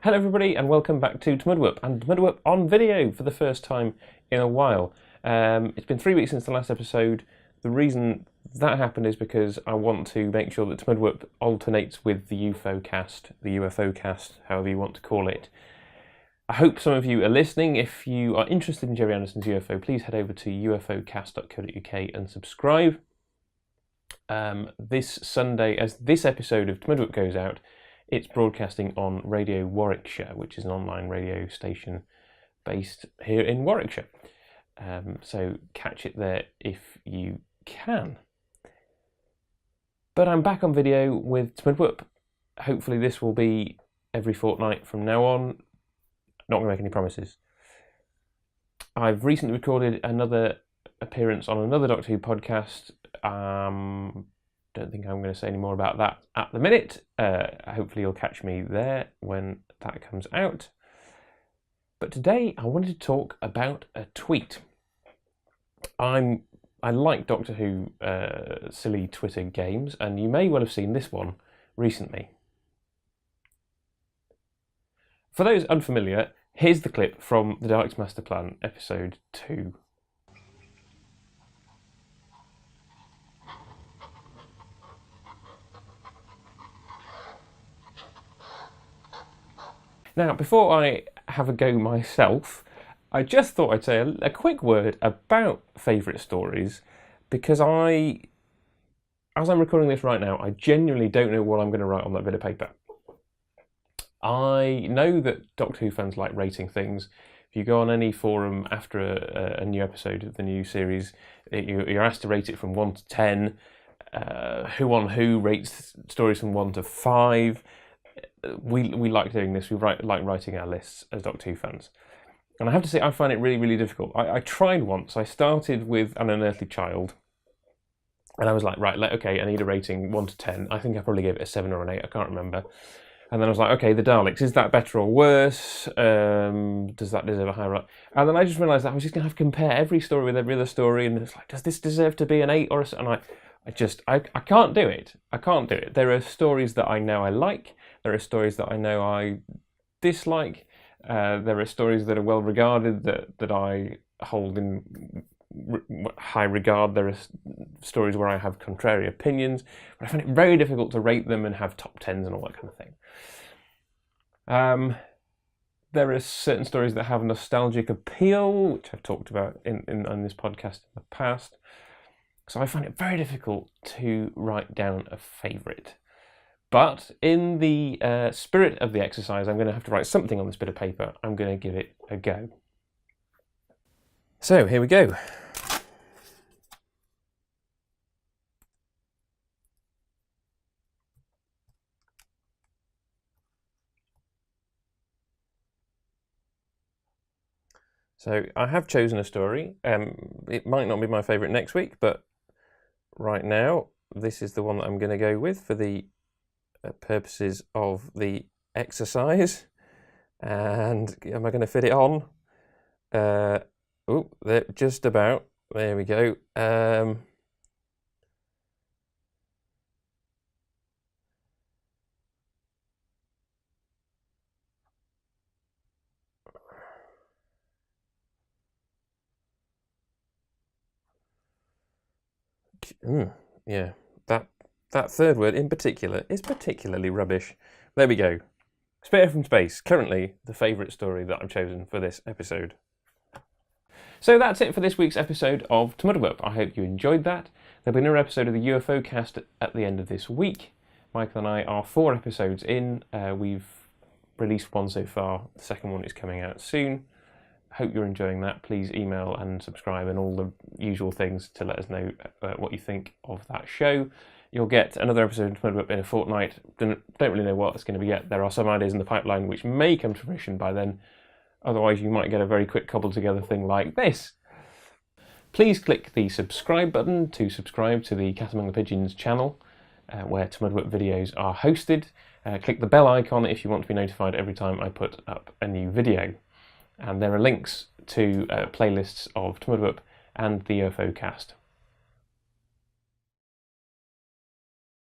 Hello everybody and welcome back to TMDWP and TMDWP on video for the first time in a while. It's been 3 weeks since the last episode. The reason that happened is because I want to make sure that TMDWP alternates with the UFO cast, however you want to call it. I hope some of you are listening. If you are interested in Gerry Anderson's UFO, please head over to ufocast.co.uk and subscribe. This Sunday, as this episode of TMDWP goes out, it's broadcasting on Radio Warwickshire, which is an online radio station based here in Warwickshire. So catch it there if you can. But I'm back on video with TMDWP. Hopefully this will be every fortnight from now on. Not going to make any promises. I've recently recorded another appearance on another Doctor Who podcast. Don't think I'm going to say any more about that at the minute. Hopefully you'll catch me there when that comes out. But today I wanted to talk about a tweet. I like Doctor Who silly Twitter games, and you may well have seen this one recently. For those unfamiliar, here's the clip from the Daleks Master Plan, episode 2. Now, before I have a go myself, I just thought I'd say a quick word about favourite stories, because as I'm recording this right now, I genuinely don't know what I'm going to write on that bit of paper. I know that Doctor Who fans like rating things. If you go on any forum after a new episode of the new series, you're asked to rate it from 1 to 10. Who on Who rates stories from 1 to 5. We like doing this. We like writing our lists as Doctor Who fans. And I have to say, I find it really, really difficult. I tried once. I started with An Unearthly Child. And I was like, right, okay, I need a rating 1 to 10. I think I probably gave it a 7 or an 8. I can't remember. And then I was like, okay, the Daleks, is that better or worse? Does that deserve a higher rank? And then I just realised that I was just going to have to compare every story with every other story. And it's like, does this deserve to be an 8 or a 7? And I can't do it. I can't do it. There are stories that I know I like. There are stories that I know I dislike. There are stories that are well regarded that I hold in high regard. There are stories where I have contrary opinions. But I find it very difficult to rate them and have top 10s and all that kind of thing. There are certain stories that have nostalgic appeal, which I've talked about on this podcast in the past. So I find it very difficult to write down a favourite. But in the spirit of the exercise, I'm going to have to write something on this bit of paper. I'm going to give it a go. So here we go. So I have chosen a story. It might not be my favourite next week, but right now this is the one that I'm going to go with for the purposes of the exercise. And am I going to fit it on? Just about. There we go. Yeah, that third word in particular is particularly rubbish. There we go. Spirit from Space, currently the favourite story that I've chosen for this episode. So that's it for this week's episode of TMDWP. I hope you enjoyed that. There'll be another episode of the UFO cast at the end of this week. Michael and I are 4 episodes in. We've released one so far. The second one is coming out soon. Hope you're enjoying that. Please email and subscribe and all the usual things to let us know what you think of that show. You'll get another episode of TMDWP in a fortnight. Don't really know what it's going to be yet. There are some ideas in the pipeline which may come to fruition by then. Otherwise, you might get a very quick cobbled together thing like this. Please click the subscribe button to subscribe to the Cat Among the Pigeons channel, where TMDWP videos are hosted. Click the bell icon if you want to be notified every time I put up a new video. And there are links to playlists of TMDWP and the UFO cast